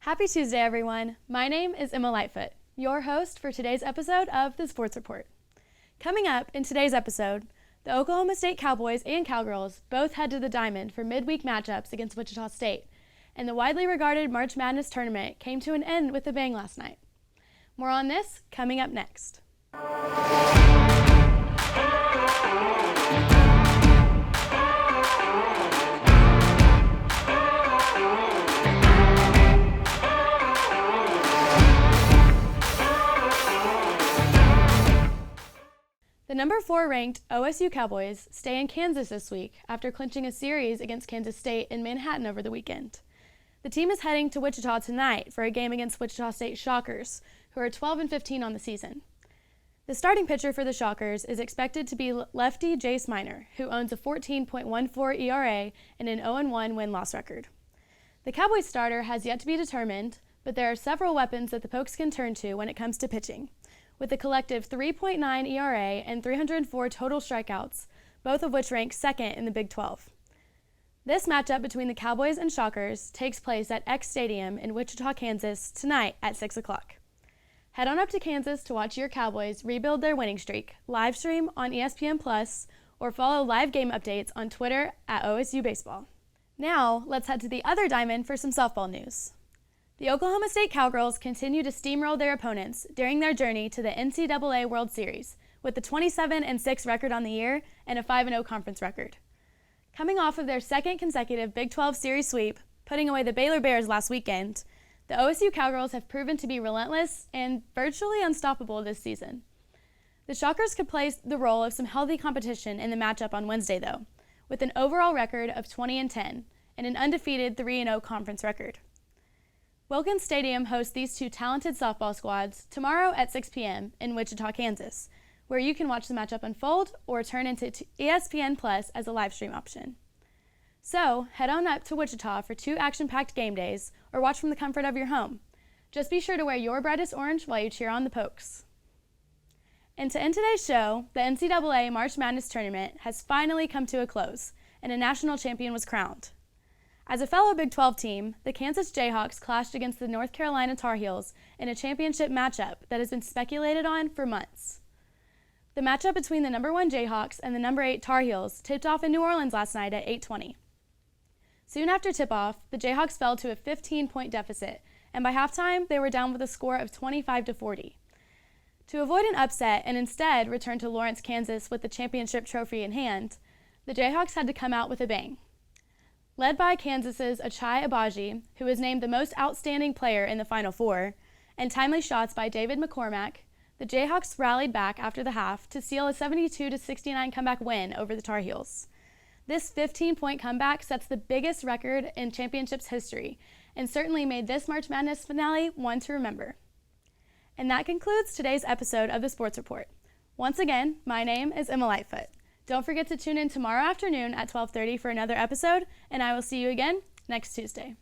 Happy Tuesday, everyone. My name is Emma Lightfoot, your host for today's episode of The Sports Report. Coming up in today's episode, the Oklahoma State Cowboys and Cowgirls both head to the Diamond for midweek matchups against Wichita State, and the widely regarded March Madness tournament came to an end with a bang last night. More on this coming up next. The number 4 ranked OSU Cowboys stay in Kansas this week after clinching a series against Kansas State in Manhattan over the weekend. The team is heading to Wichita tonight for a game against Wichita State Shockers, who are 12-15 on the season. The starting pitcher for the Shockers is expected to be lefty Jace Miner, who owns a 14.14 ERA and an 0-1 win-loss record. The Cowboys starter has yet to be determined, but there are several weapons that the Pokes can turn to when it comes to pitching, with a collective 3.9 ERA and 304 total strikeouts, both of which rank second in the Big 12. This matchup between the Cowboys and Shockers takes place at X Stadium in Wichita, Kansas tonight at 6 o'clock. Head on up to Kansas to watch your Cowboys rebuild their winning streak, live stream on ESPN+, or follow live game updates on Twitter at OSU Baseball. Now, let's head to the other diamond for some softball news. The Oklahoma State Cowgirls continue to steamroll their opponents during their journey to the NCAA World Series with a 27-6 record on the year and a 5-0 conference record. Coming off of their second consecutive Big 12 series sweep, putting away the Baylor Bears last weekend, the OSU Cowgirls have proven to be relentless and virtually unstoppable this season. The Shockers could play the role of some healthy competition in the matchup on Wednesday, though, with an overall record of 20-10 and an undefeated 3-0 conference record. Wilkins Stadium hosts these two talented softball squads tomorrow at 6 p.m. in Wichita, Kansas, where you can watch the matchup unfold or turn into ESPN Plus as a live stream option. So, head on up to Wichita for 2 action-packed game days or watch from the comfort of your home. Just be sure to wear your brightest orange while you cheer on the Pokes. And to end today's show, the NCAA March Madness tournament has finally come to a close, and a national champion was crowned. As a fellow Big 12 team, the Kansas Jayhawks clashed against the North Carolina Tar Heels in a championship matchup that has been speculated on for months. The matchup between the number 1 Jayhawks and the number 8 Tar Heels tipped off in New Orleans last night at 8:20. Soon after tip-off, the Jayhawks fell to a 15-point deficit, and by halftime, they were down with a score of 25-40. To avoid an upset and instead return to Lawrence, Kansas with the championship trophy in hand, the Jayhawks had to come out with a bang. Led by Kansas's Achai Agbaji, who was named the most outstanding player in the Final Four, and timely shots by David McCormack, the Jayhawks rallied back after the half to seal a 72-69 comeback win over the Tar Heels. This 15-point comeback sets the biggest record in championships history and certainly made this March Madness finale one to remember. And that concludes today's episode of The Sports Report. Once again, my name is Emma Lightfoot. Don't forget to tune in tomorrow afternoon at 12:30 for another episode, and I will see you again next Tuesday.